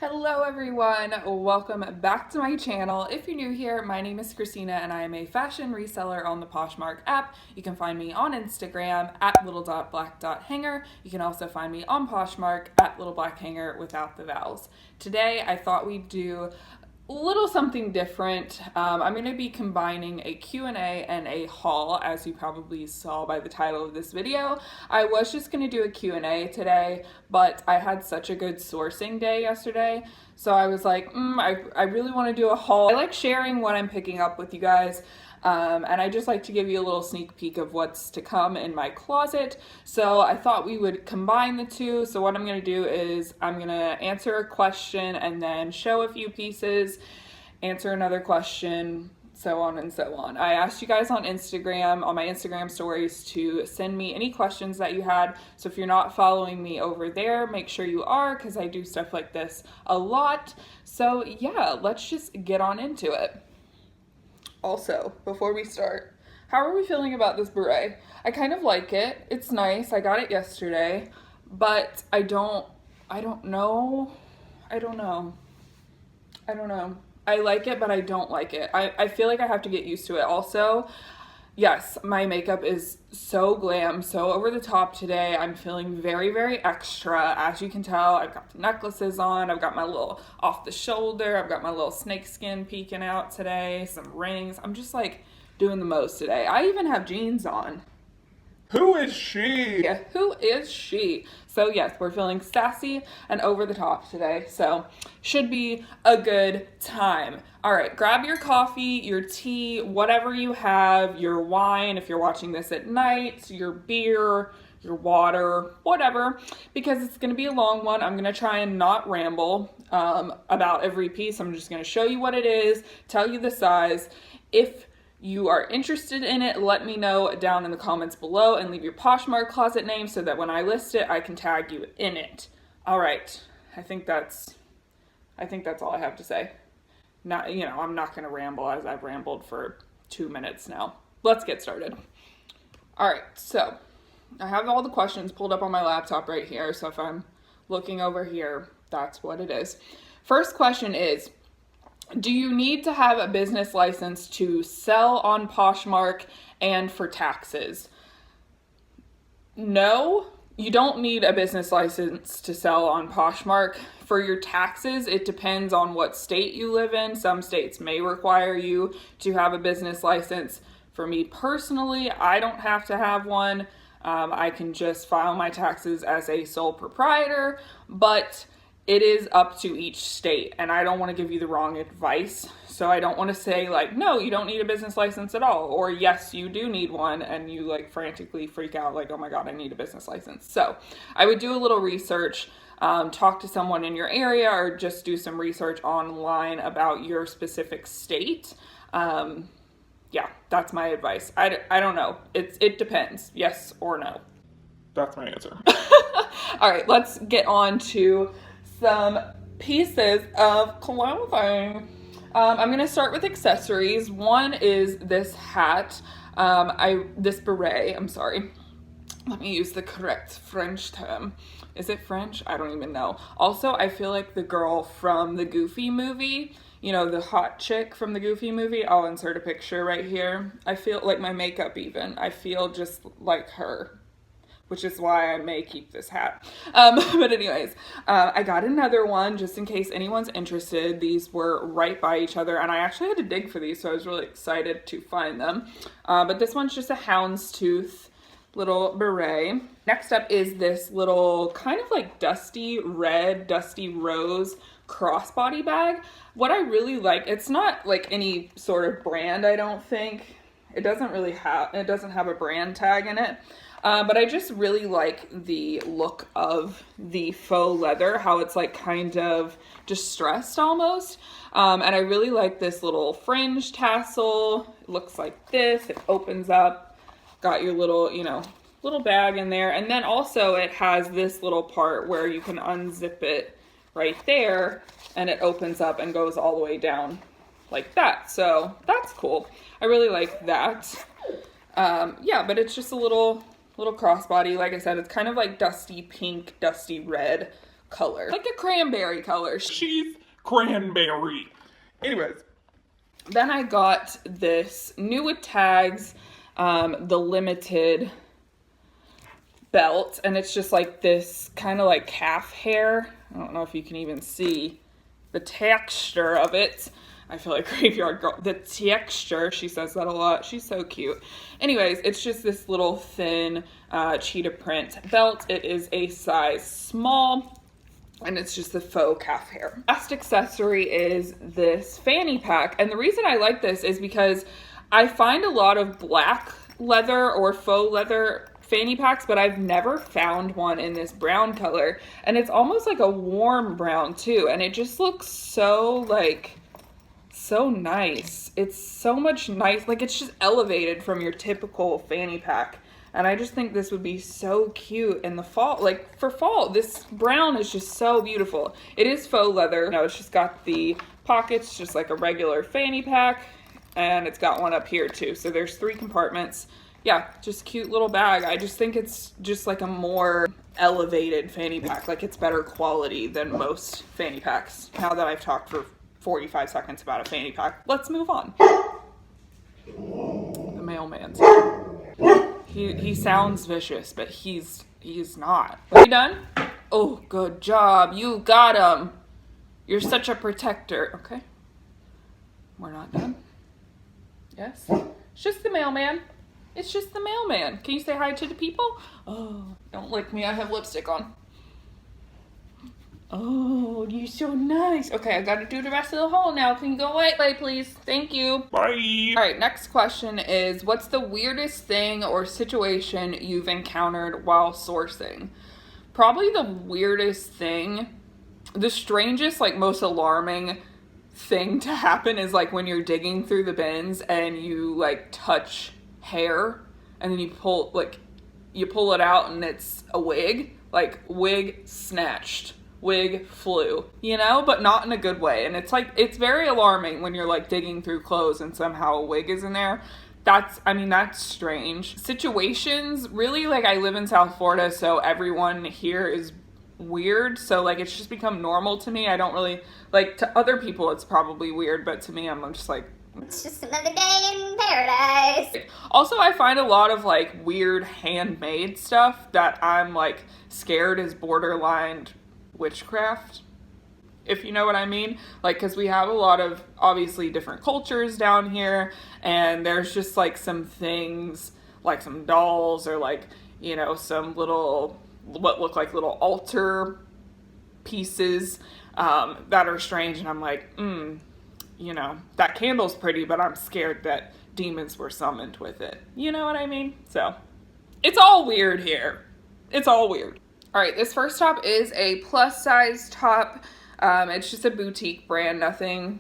Hello everyone, welcome back to my channel. If you're new here, my name is Christina and I am a fashion reseller on the Poshmark app. You can find me on Instagram at little.black.hanger. You can also find me on Poshmark at littleblackhanger without the vowels. Today I thought we'd do a little something different. I'm going to be combining a Q&A and a haul, as you probably saw by the title of this video. I was just going to do a Q&A today, but I had such a good sourcing day yesterday, so I was like, I really want to do a haul. I like sharing what I'm picking up with you guys. And I just like to give you a little sneak peek of what's to come in my closet. So I thought we would combine the two. So what I'm going to do is I'm going to answer a question and then show a few pieces, answer another question, so on and so on. I asked you guys on Instagram, on my Instagram stories, to send me any questions that you had. So if you're not following me over there, make sure you are, because I do stuff like this a lot. So yeah, let's just get on into it. Also, before we start, how are we feeling about this beret? I kind of like it. It's nice. I got it yesterday, but I don't know. I like it, but I don't like it. I feel like I have to get used to it. Also, yes, my makeup is so glam, so over the top today. I'm feeling very, very extra. As you can tell, I've got the necklaces on. I've got my little off the shoulder. I've got my little snake skin peeking out today. Some rings. I'm just like doing the most today. I even have jeans on. Who is she? Yeah, who is she? So yes, we're feeling sassy and over the top today. So should be a good time. All right, grab your coffee, your tea, whatever you have, your wine, if you're watching this at night, your beer, your water, whatever, because it's going to be a long one. I'm going to try and not ramble about every piece. I'm just going to show you what it is, tell you the size. If you are interested in it, let me know down in the comments below and leave your Poshmark closet name so that when I list it, I can tag you in it. All right, I think that's all I have to say. Not, I'm not going to ramble as I've rambled for 2 minutes now. Let's get started. All right, so I have all the questions pulled up on my laptop right here. So if I'm looking over here, that's what it is. First question is, do you need to have a business license to sell on Poshmark and for taxes? No, you don't need a business license to sell on Poshmark. For your taxes, it depends on what state you live in. Some states may require you to have a business license. For me personally, I don't have to have one. I can just file my taxes as a sole proprietor, but it is up to each state, and I don't want to give you the wrong advice. So I don't want to say like, no, you don't need a business license at all, or yes, you do need one, and you like frantically freak out like, oh my God, I need a business license. So I would do a little research, talk to someone in your area, or just do some research online about your specific state. Yeah, that's my advice. I don't know. It depends, yes or no. That's my answer. All right, let's get on to some pieces of clothing. I'm gonna start with accessories. One is this hat, this beret, I'm sorry. Let me use the correct French term. Is it French? I don't even know. Also, I feel like the girl from the Goofy movie, the hot chick from the Goofy movie. I'll insert a picture right here. I feel like my makeup even. I feel just like her, which is why I may keep this hat. But anyways, I got another one just in case anyone's interested. These were right by each other, and I actually had to dig for these, so I was really excited to find them. But this one's just a houndstooth little beret. Next up is this little kind of like dusty red, dusty rose crossbody bag. What I really like, it's not like any sort of brand, I don't think. It doesn't have a brand tag in it. But I just really like the look of the faux leather, how it's like kind of distressed almost. And I really like this little fringe tassel. It looks like this. It opens up. Got your little, little bag in there. And then also it has this little part where you can unzip it right there, and it opens up and goes all the way down like that. So that's cool. I really like that. Yeah, but it's just a little crossbody. Like I said, it's kind of like dusty pink, dusty red color, like a cranberry color. She's cranberry. Anyways. Then I got this new with tags, the limited belt, and it's just like this kind of like calf hair. I don't know if you can even see the texture of it. I feel like Graveyard Girl. The texture, she says that a lot. She's so cute. Anyways, it's just this little thin cheetah print belt. It is a size small, and it's just the faux calf hair. Last accessory is this fanny pack, and the reason I like this is because I find a lot of black leather or faux leather fanny packs, but I've never found one in this brown color, and it's almost like a warm brown too, and it just looks so like so nice. It's so much nice, like it's just elevated from your typical fanny pack, and I just think this would be so cute in the fall. Like for fall, this brown is just so beautiful. It is faux leather. No, it's just got the pockets just like a regular fanny pack, and it's got one up here too, so there's 3 compartments. Yeah, just cute little bag. I just think it's just like a more elevated fanny pack. Like it's better quality than most fanny packs. Now that I've talked for 45 seconds about a fanny pack, let's move on. The mailman's here. He sounds vicious, but he's not. Are you done? Oh, good job. You got him. You're such a protector. Okay. We're not done. Yes. It's just the mailman. It's just the mailman. Can you say hi to the people? Oh, don't lick me. I have lipstick on. Oh, you're so nice. Okay, I gotta do the rest of the haul now. Can you go away, please? Thank you. Bye. All right, next question is, what's the weirdest thing or situation you've encountered while sourcing? Probably the weirdest thing, the strangest, like most alarming thing to happen is like when you're digging through the bins and you like touch hair, and then you pull it out and it's a wig, like wig snatched, wig flew, you know, but not in a good way. And it's like, it's very alarming when you're like digging through clothes and somehow a wig is in there. That's strange. Situations, really, like I live in South Florida, so everyone here is weird, so like it's just become normal to me. I don't really, like, to other people it's probably weird, but to me I'm just like, it's just another day in paradise. Also, I find a lot of like weird handmade stuff that I'm like scared is borderline witchcraft, if you know what I mean. Like, because we have a lot of obviously different cultures down here, and there's just like some things, like some dolls or like, you know, some little, what look like little altar pieces that are strange, and I'm like, you know, that candle's pretty, but I'm scared that demons were summoned with it. You know what I mean? So, it's all weird here. It's all weird. All right, this first top is a plus size top. It's just a boutique brand, nothing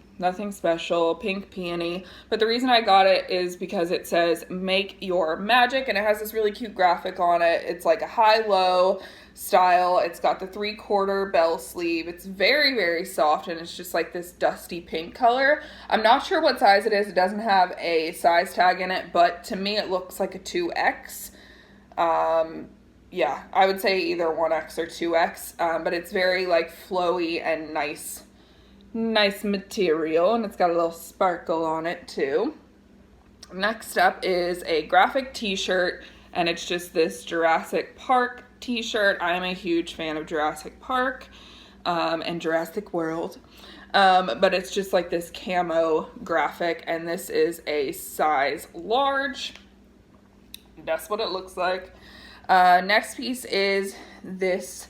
special, pink peony. But the reason I got it is because it says make your magic, and it has this really cute graphic on it. It's like a high-low style. It's got the 3/4 bell sleeve. It's very, very soft, and it's just like this dusty pink color. I'm not sure what size it is. It doesn't have a size tag in it, but to me it looks like a 2X. Yeah, I would say either 1X or 2X, but it's very like flowy and nice material, and it's got a little sparkle on it too. Next up is a graphic t-shirt, and it's just this Jurassic Park t-shirt. I'm a huge fan of Jurassic Park and Jurassic World, but it's just like this camo graphic, and this is a size large. That's what it looks like. Next piece is this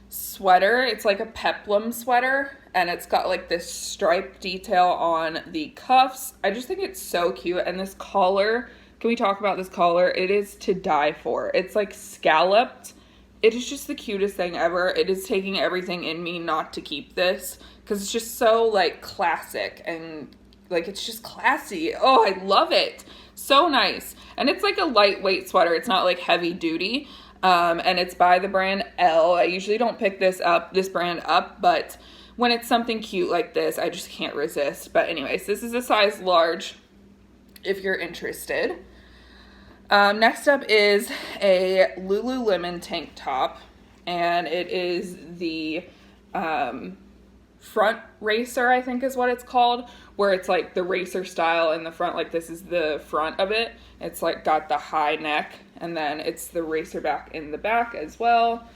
sweater. It's like a peplum sweater, and it's got like this stripe detail on the cuffs. I just think it's so cute. And this collar, can we talk about this collar? It is to die for. It's like scalloped. It is just the cutest thing ever. It is taking everything in me not to keep this, because it's just so like classic, and like it's just classy. Oh, I love it. So nice. And it's like a lightweight sweater. It's not like heavy duty. And it's by the brand L. I usually don't pick this brand up, but when it's something cute like this, I just can't resist. But anyways, this is a size large if you're interested. Next up is a Lululemon tank top, and it is the front racer, I think is what it's called, where it's like the racer style in the front, like this is the front of it. It's like got the high neck, and then it's the racer back in the back as well.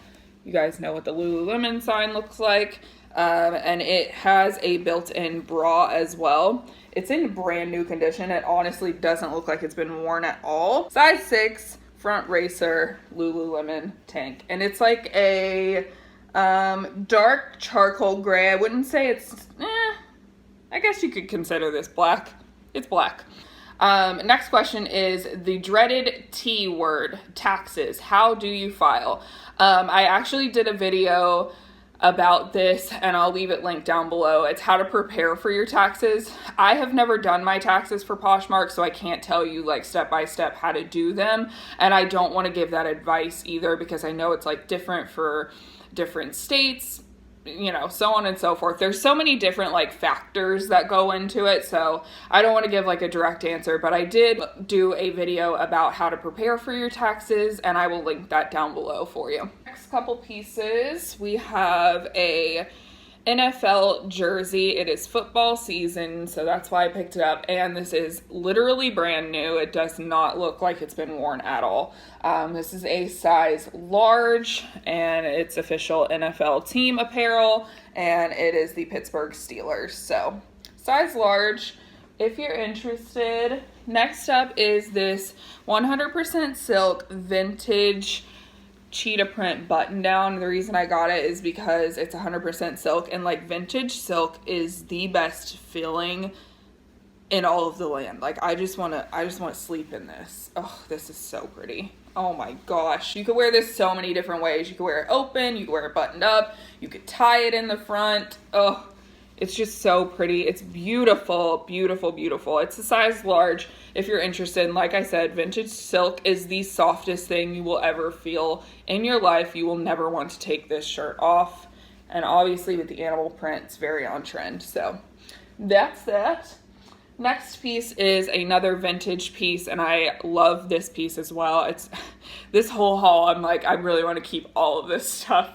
You guys know what the Lululemon sign looks like. And it has a built-in bra as well. It's in brand new condition. It honestly doesn't look like it's been worn at all. Size 6, front racer, Lululemon tank. And it's like a dark charcoal gray. I wouldn't say it's, I guess you could consider this black. It's black. Next question is the dreaded T word, taxes. How do you file? I actually did a video about this, and I'll leave it linked down below. It's how to prepare for your taxes. I have never done my taxes for Poshmark, so I can't tell you like step by step how to do them, and I don't want to give that advice either because I know it's like different for different states, you know, so on and so forth. There's so many different like factors that go into it, so I don't want to give like a direct answer, but I did do a video about how to prepare for your taxes, and I will link that down below for you. Next couple pieces, we have a NFL jersey. It is football season, so that's why I picked it up, and this is literally brand new. It does not look like it's been worn at all. This is a size large, and it's official NFL team apparel, and it is the Pittsburgh Steelers, so size large if you're interested. Next up is this 100% silk vintage cheetah print button down. The reason I got it is because it's 100% silk, and like vintage silk is the best feeling in all of the land. Like I just want to sleep in this. Oh, this is so pretty. Oh my gosh. You could wear this so many different ways. You could wear it open, you could wear it buttoned up, you could tie it in the front. Oh, it's just so pretty. It's beautiful, beautiful, beautiful. It's a size large if you're interested. And like I said, vintage silk is the softest thing you will ever feel in your life. You will never want to take this shirt off. And obviously with the animal print, it's very on trend. So that's that. Next piece is another vintage piece, and I love this piece as well. It's this whole haul, I'm like, I really want to keep all of this stuff,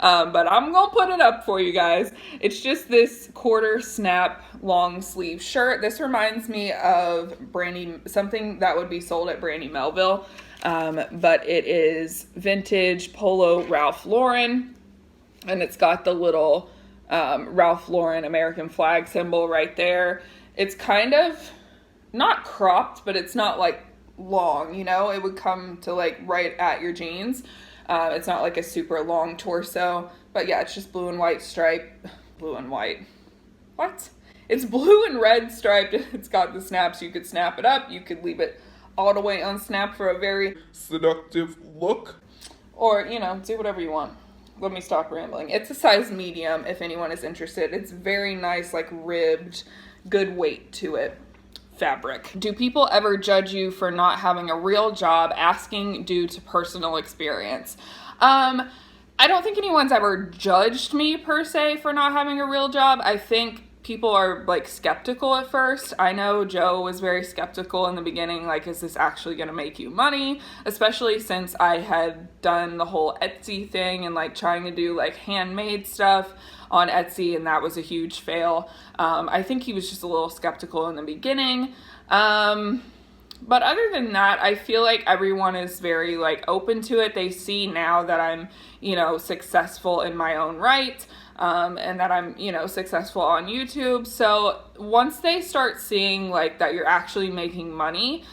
but I'm gonna put it up for you guys. It's just this quarter snap long sleeve shirt. This reminds me of something that would be sold at Brandy Melville, but it is vintage polo Ralph Lauren, and it's got the little Ralph Lauren American flag symbol right there. It's kind of not cropped, but it's not like long, you know, it would come to like right at your jeans. It's not like a super long torso, but yeah, it's just blue and white stripe, blue and white. What? It's blue and red striped. It's got the snaps. You could snap it up. You could leave it all the way unsnapped for a very seductive look. Or, you know, do whatever you want. Let me stop rambling. It's a size medium if anyone is interested. It's very nice, like ribbed, good weight to it fabric. Do people ever judge you for not having a real job? Asking due to personal experience. I don't think anyone's ever judged me per se for not having a real job. I think people are like skeptical at first. I know Joe was very skeptical in the beginning, like, is this actually gonna make you money? Especially since I had done the whole Etsy thing and like trying to do like handmade stuff on Etsy, and that was a huge fail. I think he was just a little skeptical in the beginning. But other than that, I feel like everyone is very like open to it. They see now that I'm, you know, successful in my own right, and that I'm, you know, successful on YouTube. So once they start seeing like that you're actually making money,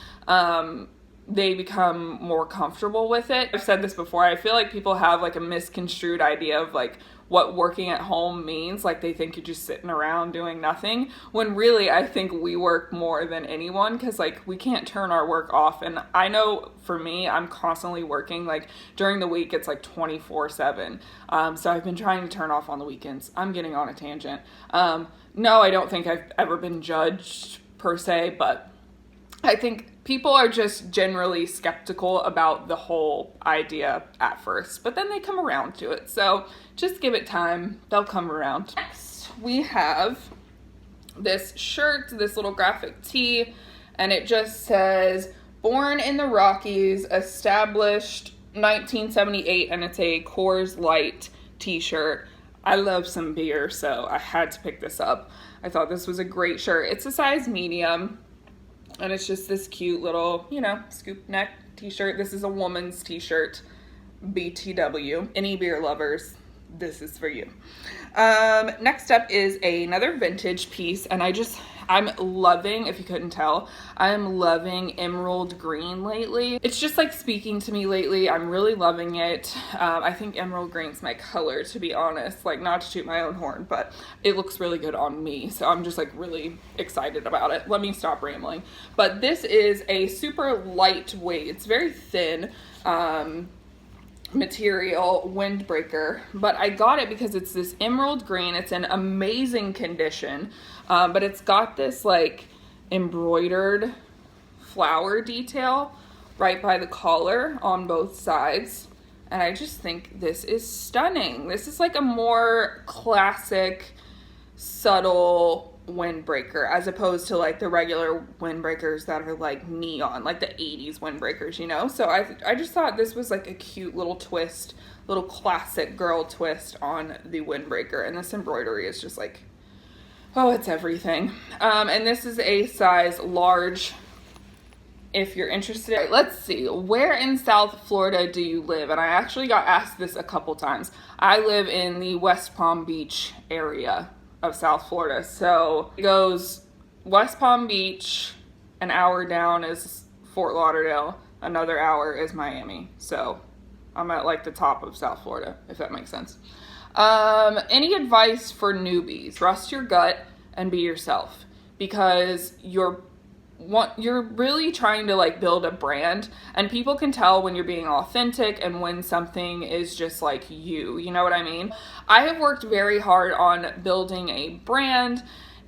they become more comfortable with it. I've said this before. I feel like people have like a misconstrued idea of like what working at home means. Like they think you're just sitting around doing nothing, when really I think we work more than anyone, because like we can't turn our work off. And I know for me, I'm constantly working. Like during the week, it's like 24/7. So I've been trying to turn off on the weekends. I'm getting on a tangent. No, I don't think I've ever been judged per se, but I think people are just generally skeptical about the whole idea at first, but then they come around to it. So just give it time. They'll come around. Next, we have this shirt, this little graphic tee, and it just says, born in the Rockies, established 1978, and it's a Coors Light t-shirt. I love some beer, so I had to pick this up. I thought this was a great shirt. It's a size medium, and it's just this cute little, you know, scoop neck t-shirt. This is a woman's t-shirt, BTW. Any beer lovers, this is for you. Next up is another vintage piece, and I'm loving, if you couldn't tell, I'm loving emerald green lately. It's just like speaking to me lately. I'm really loving it. I think emerald green's my color, to be honest, like not to toot my own horn, but it looks really good on me. So I'm just like really excited about it. Let me stop rambling. But this is a super lightweight, it's very thin, material windbreaker, but I got it because it's this emerald green. It's in amazing condition, but it's got this like embroidered flower detail right by the collar on both sides, and I just think this is stunning. This is like a more classic, subtle windbreaker as opposed to like the regular windbreakers that are like neon, like the 80s windbreakers, you know? So I just thought this was like a cute little twist, little classic girl twist on the windbreaker, and this embroidery is just like, oh, it's everything. And this is a size large if you're interested. Right, let's see, where in South Florida do you live? And I actually got asked this a couple times. I live in the West Palm Beach area of South Florida. So it goes West Palm Beach, an hour down is Fort Lauderdale, another hour is Miami. So I'm at like the top of South Florida, if that makes sense. Any advice for newbies? Trust your gut and be yourself, because you're really trying to like build a brand, and people can tell when you're being authentic and when something is just like you know what I mean? I have worked very hard on building a brand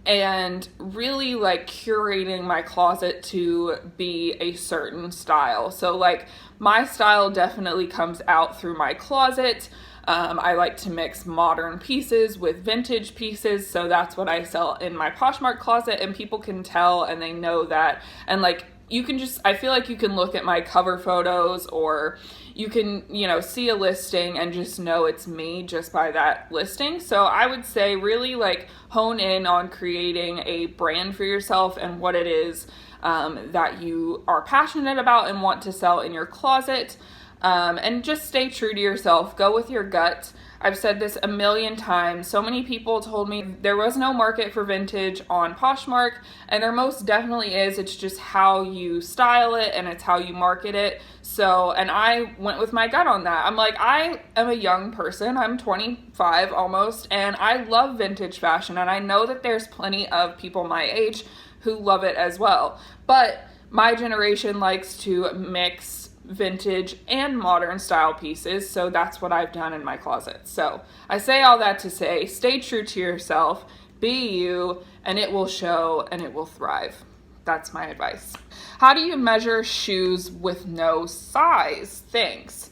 and really like curating my closet to be a certain style. So like my style definitely comes out through my closet. I like to mix modern pieces with vintage pieces, so that's what I sell in my Poshmark closet, and people can tell and they know that. And like you can just, I feel like you can look at my cover photos, or you can, you know, see a listing and just know it's me just by that listing. So I would say really like hone in on creating a brand for yourself and what it is that you are passionate about and want to sell in your closet. And just stay true to yourself. Go with your gut. I've said this a million times. So many people told me there was no market for vintage on Poshmark, and there most definitely is. It's just how you style it and it's how you market it. So, and I went with my gut on that. I'm like, I am a young person. I'm 25 almost, and I love vintage fashion, and I know that there's plenty of people my age who love it as well. But my generation likes to mix vintage and modern style pieces, so that's what I've done in my closet. So I say all that to say, stay true to yourself, be you, and it will show and it will thrive. That's my advice. How do you measure shoes with no size? Thanks.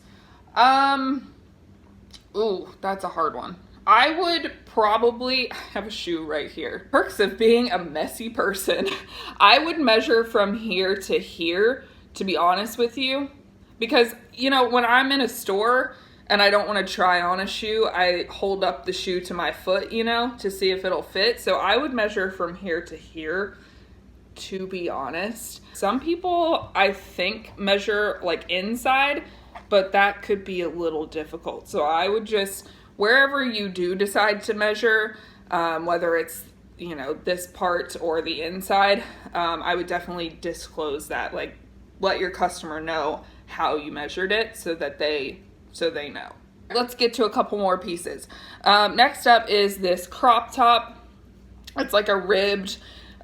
Ooh, that's a hard one. I would probably have a shoe right here. Perks of being a messy person. I would measure from here to here, to be honest with you. Because, you know, when I'm in a store and I don't want to try on a shoe, I hold up the shoe to my foot, you know, to see if it'll fit. So I would measure from here to here, to be honest. Some people, I think, measure like inside, but that could be a little difficult. So I would just, wherever you do decide to measure, whether it's, you know, this part or the inside, I would definitely disclose that. Like, let your customer know how you measured it so they know. Let's get to a couple more pieces. Next up is this crop top. It's like a ribbed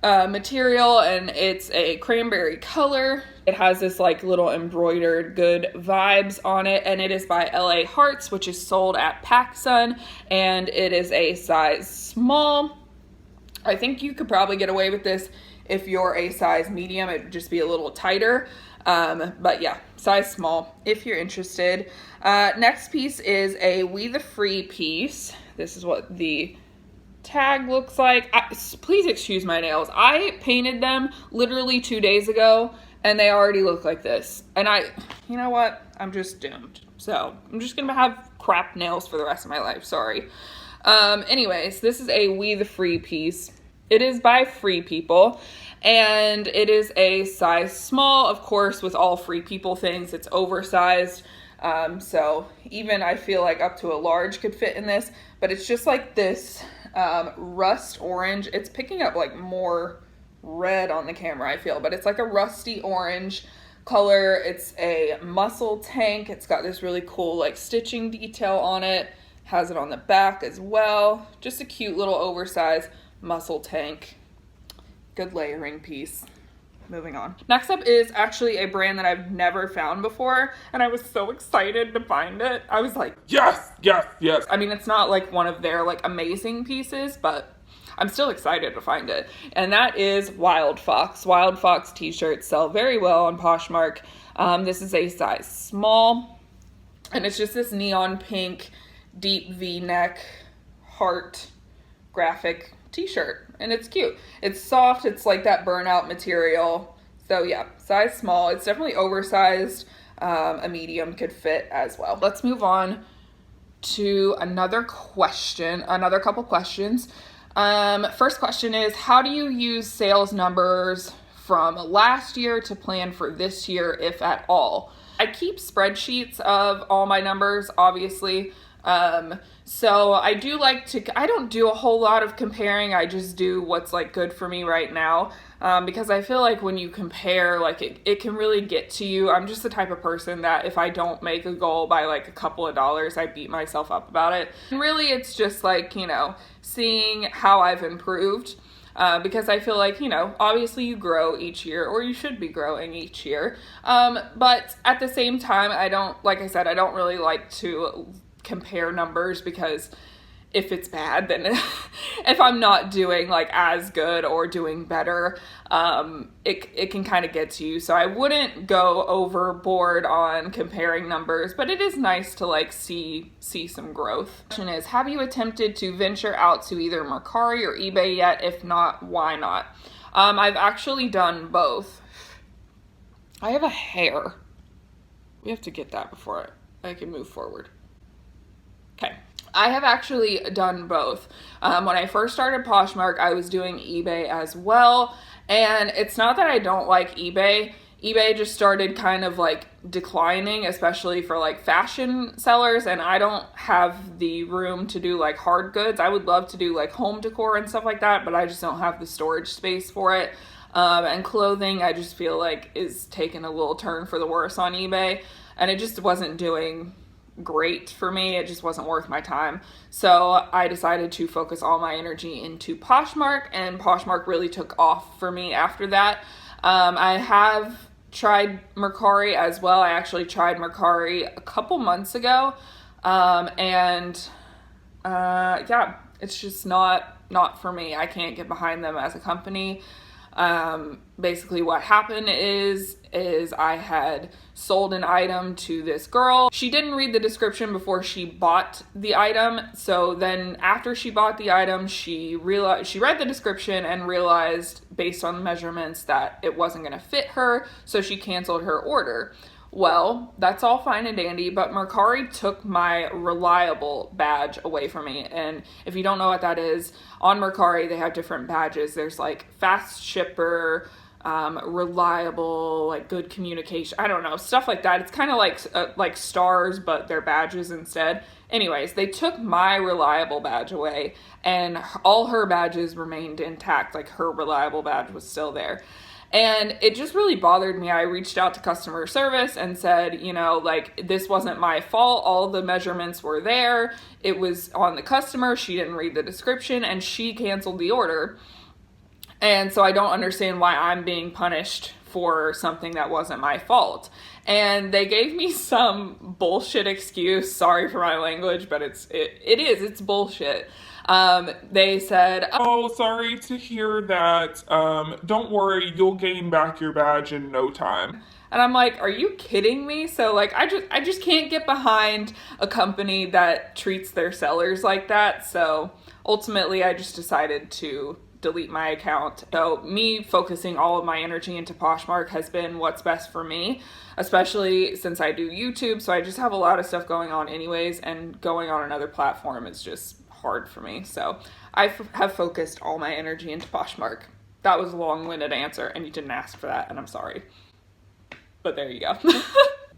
material, and it's a cranberry color. It has this like little embroidered good vibes on it, and it is by LA Hearts, which is sold at PacSun, and it is a size small. I think you could probably get away with this if you're a size medium. It would just be a little tighter. But yeah, size small if you're interested. Next piece is a We the Free piece. This is what the tag looks like. Please excuse my nails. I painted them literally 2 days ago and they already look like this. And you know what? I'm just doomed. So I'm just gonna have crap nails for the rest of my life. Sorry. Anyways, this is a We the Free piece. It is by Free People, and it is a size small. Of course, with all Free People things, it's oversized. So even I feel like up to a large could fit in this, but it's just like this rust orange. It's picking up like more red on the camera, I feel, but it's like a rusty orange color. It's a muscle tank. It's got this really cool like stitching detail on it. Has it on the back as well. Just a cute little oversized muscle tank. Good layering piece. Moving on. Next up is actually a brand that I've never found before, and I was so excited to find it. I was like, Yes, yes, yes. I mean, it's not like one of their like amazing pieces, but I'm still excited to find it. And that is Wild Fox. Wild Fox t-shirts sell very well on Poshmark. This is a size small, and it's just this neon pink, deep V-neck, heart graphic t-shirt, and it's cute. It's soft. It's like that burnout material. So yeah, size small. It's definitely oversized. A medium could fit as well. Let's move on to another couple questions. First question is, how do you use sales numbers from last year to plan for this year, if at all? I keep spreadsheets of all my numbers, obviously. So I don't do a whole lot of comparing. I just do what's like good for me right now. Because I feel like when you compare, like it can really get to you. I'm just the type of person that if I don't make a goal by like a couple of dollars, I beat myself up about it. And really it's just like, seeing how I've improved. Because I feel like, obviously you grow each year, or you should be growing each year. But at the same time, I don't really like to compare numbers, because if it's bad, then if I'm not doing like as good or doing better, it can kind of get to you. So I wouldn't go overboard on comparing numbers, but it is nice to like see some growth. Question is, have you attempted to venture out to either Mercari or eBay yet? If not, why not? I've actually done both. I have a hair. We have to get that before I can move forward. Okay. I have actually done both. When I first started Poshmark, I was doing eBay as well. And it's not that I don't like eBay. eBay just started kind of like declining, especially for like fashion sellers. And I don't have the room to do like hard goods. I would love to do like home decor and stuff like that, but I just don't have the storage space for it. And clothing, I just feel like is taking a little turn for the worse on eBay. And it just wasn't doing great for me. It just wasn't worth my time. So I decided to focus all my energy into Poshmark, and Poshmark really took off for me after that. I have tried Mercari as well. I actually tried Mercari a couple months ago. Yeah, it's just not for me. I can't get behind them as a company. Basically what happened is I had sold an item to this girl. She didn't read the description before she bought the item. So then after she bought the item, she read the description and realized based on the measurements that it wasn't going to fit her. So she canceled her order. Well, that's all fine and dandy, but Mercari took my reliable badge away from me. And if you don't know what that is, on Mercari, they have different badges. There's like fast shipper, reliable, like good communication. I don't know, stuff like that. It's kind of like stars, but they're badges instead. Anyways, they took my reliable badge away, and all her badges remained intact. Like her reliable badge was still there. And it just really bothered me. I reached out to customer service and said, this wasn't my fault. All the measurements were there. It was on the customer. She didn't read the description and she canceled the order. And so I don't understand why I'm being punished for something that wasn't my fault. And they gave me some bullshit excuse. Sorry for my language, but it's bullshit. They said, Oh, sorry to hear that. Don't worry, you'll gain back your badge in no time. And I'm like, are you kidding me? So like, I just can't get behind a company that treats their sellers like that. So ultimately I just decided to delete my account. So me focusing all of my energy into Poshmark has been what's best for me, especially since I do YouTube. So I just have a lot of stuff going on anyways, and going on another platform is just hard for me. So I have focused all my energy into Poshmark. That was a long-winded answer, and you didn't ask for that, and I'm sorry. But there you go.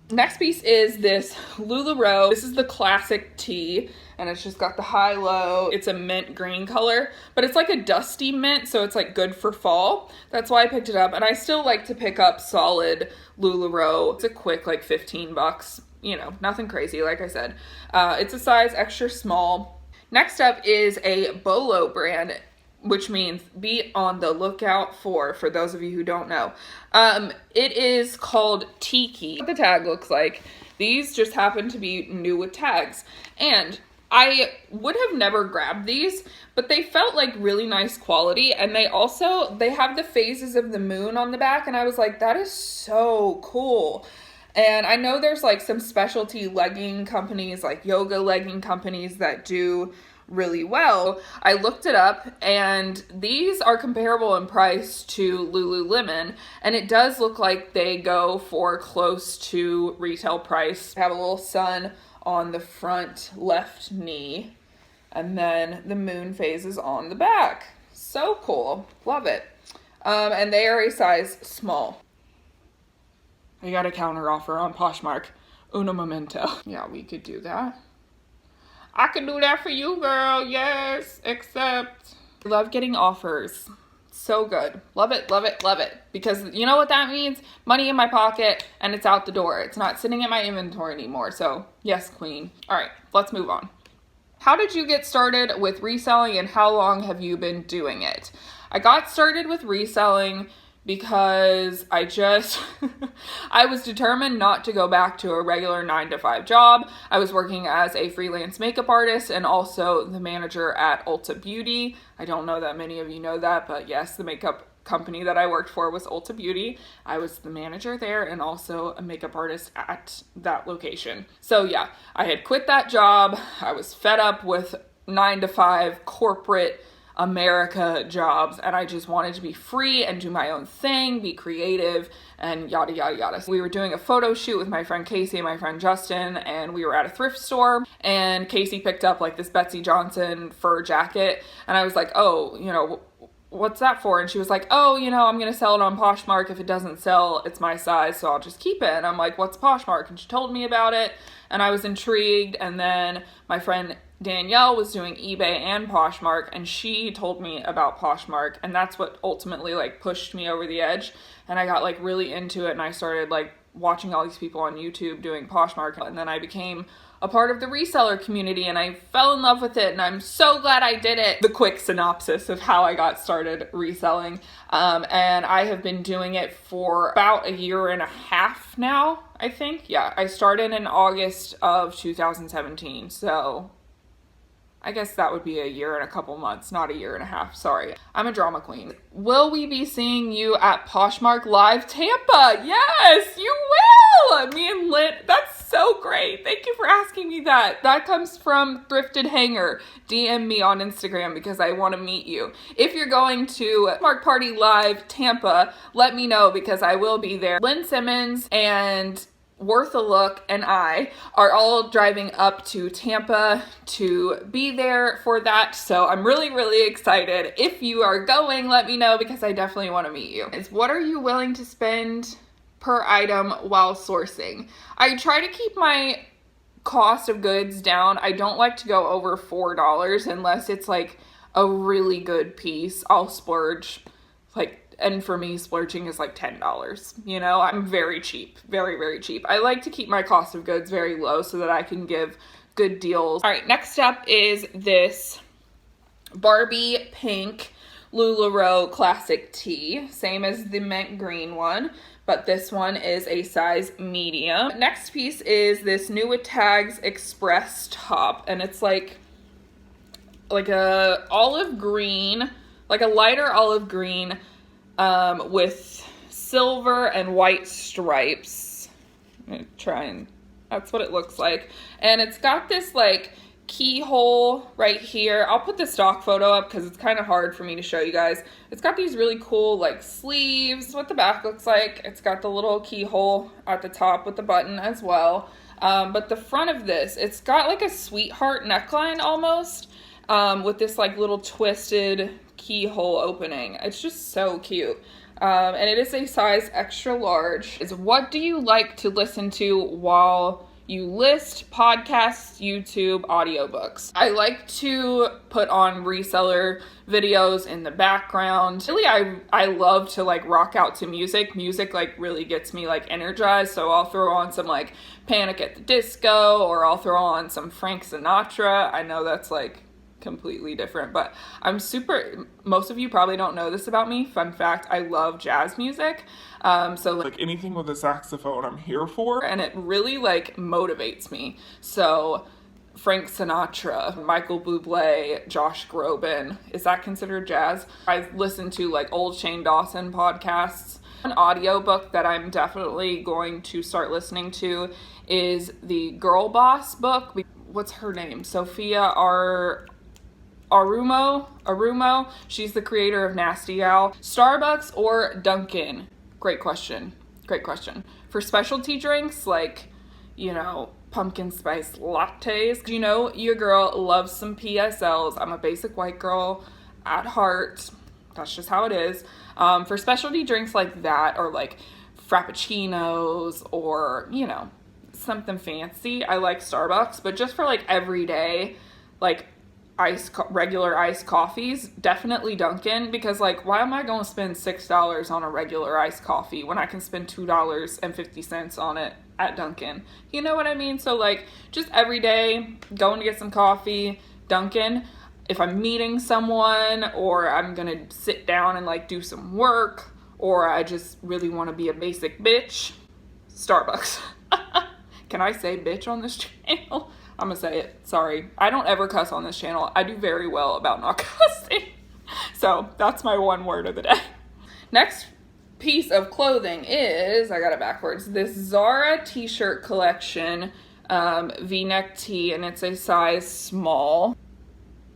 Next piece is this LuLaRoe. This is the classic tee, and it's just got the high-low. It's a mint green color, but it's like a dusty mint, so it's like good for fall. That's why I picked it up, and I still like to pick up solid LuLaRoe. It's a quick like 15 bucks, you know, nothing crazy, like I said. It's a size extra small. Next up is a Bolo brand, which means be on the lookout for those of you who don't know. It is called Tiki. What the tag looks like. These just happen to be new with tags. And I would have never grabbed these, but they felt like really nice quality. And they have the phases of the moon on the back. And I was like, that is so cool. And I know there's like some specialty legging companies, like yoga legging companies that do really well. I looked it up, and these are comparable in price to Lululemon, and it does look like they go for close to retail price. I have a little sun on the front left knee, and then the moon phases on the back. So cool. Love it. And they are a size small. I got a counter offer on Poshmark. Uno momento. Yeah, we could do that. I can do that for you, girl. Yes, except I love getting offers. So good. Love it, love it, love it. Because you know what that means? Money in my pocket, and it's out the door. It's not sitting in my inventory anymore. So yes, queen. All right, let's move on. How did you get started with reselling, and how long have you been doing it? I got started with reselling because I was determined not to go back to a regular 9-to-5 job. I was working as a freelance makeup artist and also the manager at Ulta Beauty. I don't know that many of you know that, but yes, the makeup company that I worked for was Ulta Beauty. I was the manager there and also a makeup artist at that location. So yeah, I had quit that job. I was fed up with 9-to-5 corporate America jobs, and I just wanted to be free and do my own thing, be creative, and yada yada yada. So we were doing a photo shoot with my friend Casey and my friend Justin, and we were at a thrift store, and Casey picked up like this Betsy Johnson fur jacket, and I was like, oh, you know, what's that for? And she was like, oh, you know, I'm gonna sell it on Poshmark. If it doesn't sell, it's my size, so I'll just keep it. And I'm like, what's Poshmark? And she told me about it, and I was intrigued. And then my friend Danielle was doing eBay and Poshmark, and she told me about Poshmark, and that's what ultimately like pushed me over the edge. And I got like really into it, and I started like watching all these people on YouTube doing Poshmark, and then I became a part of the reseller community, and I fell in love with it, and I'm so glad I did it. The quick synopsis of how I got started reselling, and I have been doing it for about 1.5 years now, I think. Yeah, I started in August of 2017, so I guess that would be 1 year and a couple months, not 1.5 years. Sorry. I'm a drama queen. Will we be seeing you at Poshmark Live Tampa? Yes, you will! Me and Lynn, that's so great. Thank you for asking me that. That comes from Thrifted Hanger. DM me on Instagram because I want to meet you. If you're going to Poshmark Party Live Tampa, let me know because I will be there. Lynn Simmons and Worth a Look and I are all driving up to Tampa to be there for that, so I'm really, really excited. If you are going, let me know because I definitely want to meet you. What are you willing to spend per item while sourcing? I try to keep my cost of goods down. I don't like to go over $4 unless it's like a really good piece. I'll splurge, and for me, splurging is like $10, you know? I'm very cheap, very, very cheap. I like to keep my cost of goods very low so that I can give good deals. All right, next up is this Barbie pink LuLaRoe classic tee, same as the mint green one, but this one is a size medium. Next piece is this new with tags express top, and it's like a olive green, like a lighter olive green, with silver and white stripes. I'm gonna try and, that's what it looks like. And it's got this like keyhole right here. I'll put the stock photo up because it's kind of hard for me to show you guys. It's got these really cool like sleeves. What the back looks like. It's got the little keyhole at the top with the button as well. But the front of this, it's got like a sweetheart neckline almost. with this like little twisted keyhole opening. It's just so cute. And it is a size extra large. Is what do you like to listen to while you list podcasts, YouTube, audiobooks? I like to put on reseller videos in the background. Really, I love to like rock out to music. Music like really gets me like energized. So I'll throw on some like Panic at the Disco, or I'll throw on some Frank Sinatra. I know that's like completely different, but most of you probably don't know this about me. Fun fact, I love jazz music. So Like anything with a saxophone, I'm here for. and it really like motivates me. So Frank Sinatra, Michael Bublé, Josh Groban, is that considered jazz? I listen to like old Shane Dawson podcasts. An audiobook that I'm definitely going to start listening to is the Girl Boss book. What's her name? Sophia Arumo. She's the creator of Nasty Gal. Starbucks or Dunkin'? Great question. For specialty drinks like, pumpkin spice lattes, your girl loves some PSLs. I'm a basic white girl at heart. That's just how it is. For specialty drinks like that, or like frappuccinos, or, something fancy, I like Starbucks. But just for like everyday, like regular iced coffees, definitely Dunkin', because like, why am I going to spend $6 on a regular iced coffee when I can spend $2.50 on it at Dunkin'? You know what I mean? So like, just every day, going to get some coffee, Dunkin'. If I'm meeting someone, or I'm gonna sit down and like do some work, or I just really want to be a basic bitch, Starbucks. Can I say bitch on this channel? I'm gonna say it. Sorry. I don't ever cuss on this channel. I do very well about not cussing. So that's my one word of the day. Next piece of clothing is, I got it backwards, this Zara t-shirt collection, V-neck tee, and it's a size small.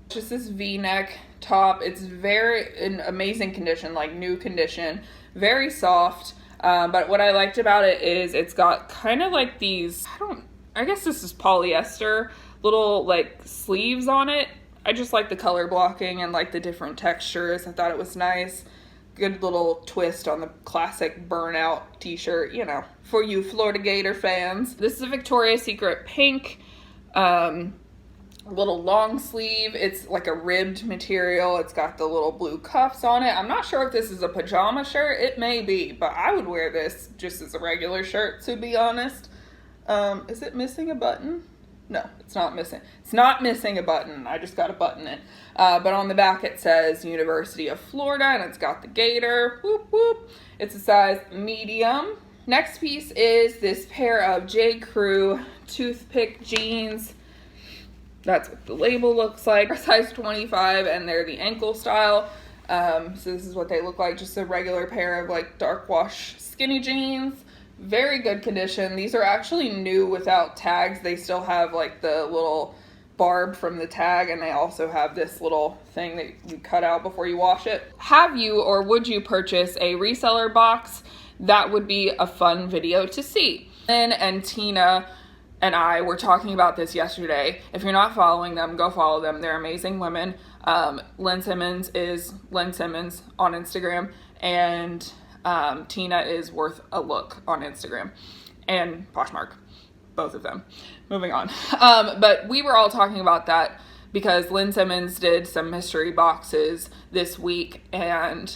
Just this V-neck top. It's in amazing condition, like new condition, very soft. But what I liked about it is it's got kind of like these, I guess this is polyester, little like sleeves on it. I just like the color blocking and like the different textures. I thought it was nice. Good little twist on the classic burnout t-shirt, for you Florida Gator fans. This is a Victoria's Secret pink, little long sleeve. It's like a ribbed material. It's got the little blue cuffs on it. I'm not sure if this is a pajama shirt. It may be, but I would wear this just as a regular shirt, to be honest. Is it missing a button? No, it's not missing. It's not missing a button. I just got to button it. But on the back it says University of Florida, and it's got the gator. Whoop, whoop. It's a size medium. Next piece is this pair of J. Crew toothpick jeans. That's what the label looks like. Size 25, and they're the ankle style. So this is what they look like. Just a regular pair of like dark wash skinny jeans. Very good condition. These are actually new without tags. They still have like the little barb from the tag, and they also have this little thing that you cut out before you wash it. Have you or would you purchase a reseller box? That would be a fun video to see. Lynn and Tina and I were talking about this yesterday. If you're not following them, go follow them. They're amazing women. Lynn Simmons is Lynn Simmons on Instagram, and Tina is Worth a Look on Instagram, and Poshmark, both of them. Moving on. But we were all talking about that because Lynn Simmons did some mystery boxes this week, and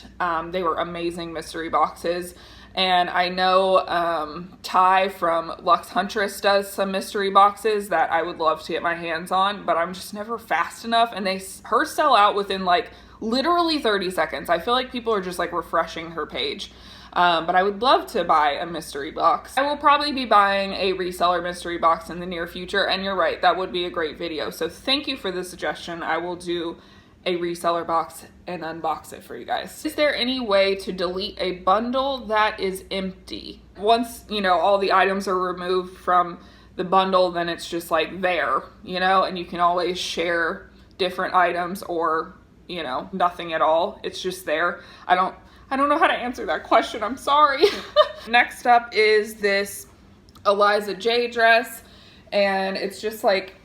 they were amazing mystery boxes. And I know Ty from Lux Huntress does some mystery boxes that I would love to get my hands on, but I'm just never fast enough. And hers sell out within like literally 30 seconds. I feel like people are just like refreshing her page. But I would love to buy a mystery box. I will probably be buying a reseller mystery box in the near future. And you're right, that would be a great video. So thank you for the suggestion. I will do a reseller box and unbox it for you guys. Is there any way to delete a bundle that is empty? Once, all the items are removed from the bundle, then it's just like there, and you can always share different items or, nothing at all. It's just there. I don't know how to answer that question. I'm sorry. Next up is this Eliza J dress, and it's just like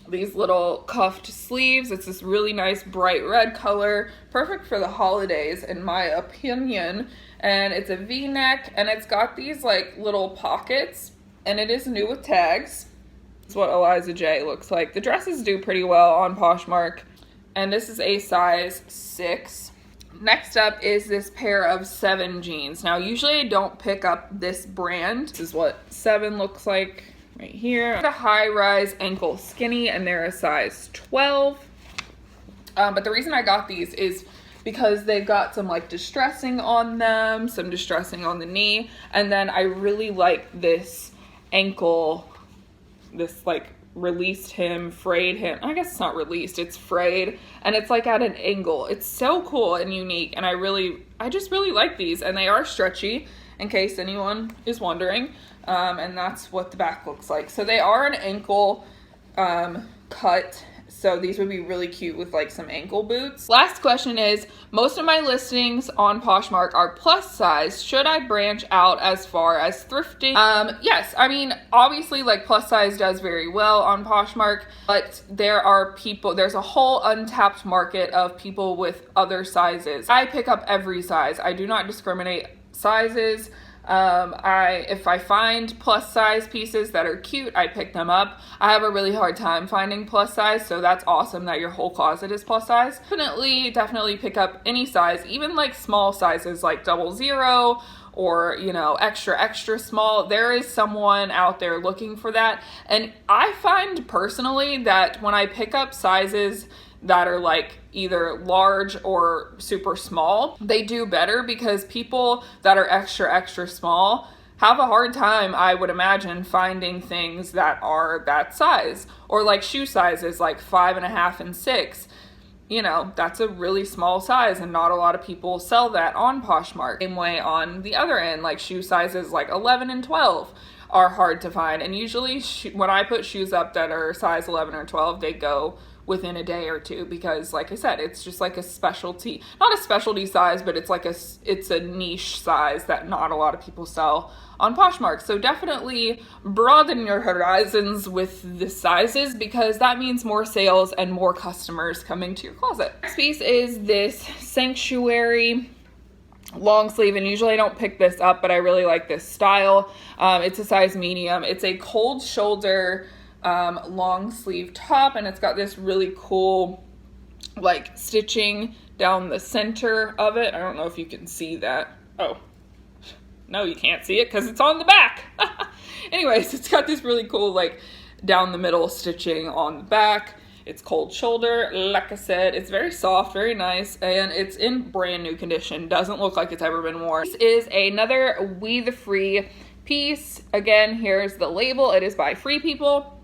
these little cuffed sleeves. It's this really nice bright red color, perfect for the holidays in my opinion. And it's a V-neck, and it's got these like little pockets, and it is new with tags. It's what Eliza J looks like. The dresses do pretty well on Poshmark, and this is a size 6. Next up is this pair of 7 jeans. Now usually I don't pick up this brand. This is what 7 looks like right here. It's a high-rise ankle skinny, and they're a size 12. But the reason I got these is because they've got some like distressing on them, some distressing on the knee, and then I really like this ankle, this like released hem, frayed hem. I guess it's not released, it's frayed, and it's like at an angle. It's so cool and unique, and I just really like these, and they are stretchy in case anyone is wondering. And that's what the back looks like. So they are an ankle cut. So these would be really cute with like some ankle boots. Last question is, most of my listings on Poshmark are plus size. Should I branch out as far as thrifting? Yes, I mean, obviously like plus size does very well on Poshmark, but there's a whole untapped market of people with other sizes. I pick up every size. I do not discriminate sizes. If I find plus size pieces that are cute, I pick them up. I have a really hard time finding plus size, so that's awesome that your whole closet is plus size. Definitely pick up any size, even like small sizes like 00 or, you know, extra small. There is someone out there looking for that. And I find personally that when I pick up sizes that are like either large or super small, they do better, because people that are extra small have a hard time, I would imagine, finding things that are that size, or like shoe sizes like 5.5 and 6. You know, that's a really small size, and not a lot of people sell that on Poshmark. Same way on the other end, like shoe sizes like 11 and 12 are hard to find, and usually when I put shoes up that are size 11 or 12, they go within a day or two, because like I said, it's just like a specialty, not a specialty size, but it's a niche size that not a lot of people sell on Poshmark. So definitely broaden your horizons with the sizes, because that means more sales and more customers coming to your closet. Next piece is this Sanctuary long sleeve, and usually I don't pick this up, but I really like this style. It's a size medium. It's a cold shoulder long sleeve top, and it's got this really cool like stitching down the center of it. I don't know if you can see that. Oh no, you can't see it because it's on the back. Anyways, it's got this really cool like down the middle stitching on the back. It's cold shoulder, like I said. It's very soft, very nice, and it's in brand new condition. Doesn't look like it's ever been worn. This is another We the Free piece. Again, here's the label. It is by Free People.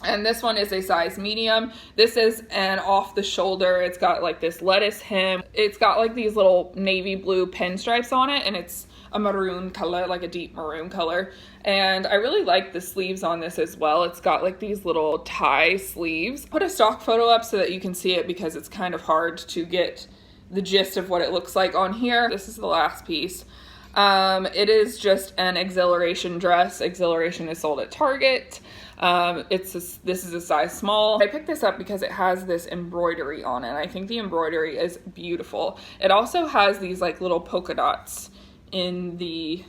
And this one is a size medium. This is an off the shoulder. It's got like this lettuce hem. It's got like these little navy blue pinstripes on it, and it's a maroon color, like a deep maroon color. And I really like the sleeves on this as well. It's got like these little tie sleeves. Put a stock photo up so that you can see it, because it's kind of hard to get the gist of what it looks like on here. This is the last piece. It is just an exhilaration dress. Exhilaration is sold at Target. This is a size small. I picked this up because it has this embroidery on it. I think the embroidery is beautiful. It also has these like little polka dots in the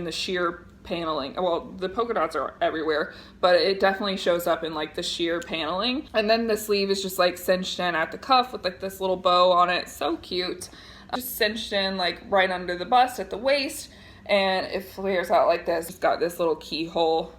sheer paneling. Well, the polka dots are everywhere, but it definitely shows up in like the sheer paneling. And then the sleeve is just like cinched in at the cuff with like this little bow on it. So cute. Just cinched in like right under the bust at the waist, and it flares out like this. It's got this little keyhole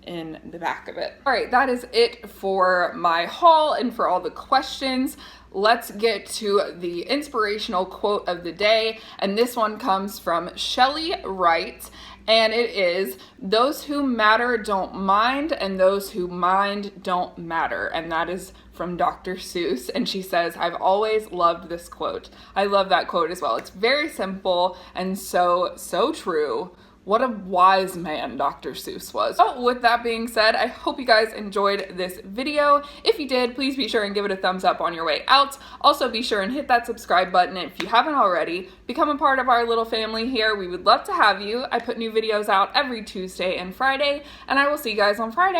in the back of it. All right, that is it for my haul and for all the questions. Let's get to the inspirational quote of the day, and this one comes from Shelley Wright, and it is, "Those who matter don't mind, and those who mind don't matter." And that is from Dr. Seuss, and she says, "I've always loved this quote." I love that quote as well. It's very simple and so true. What a wise man Dr. Seuss was. So with that being said, I hope you guys enjoyed this video. If you did, please be sure and give it a thumbs up on your way out. Also be sure and hit that subscribe button if you haven't already. Become a part of our little family here. We would love to have you. I put new videos out every Tuesday and Friday, and I will see you guys on Friday.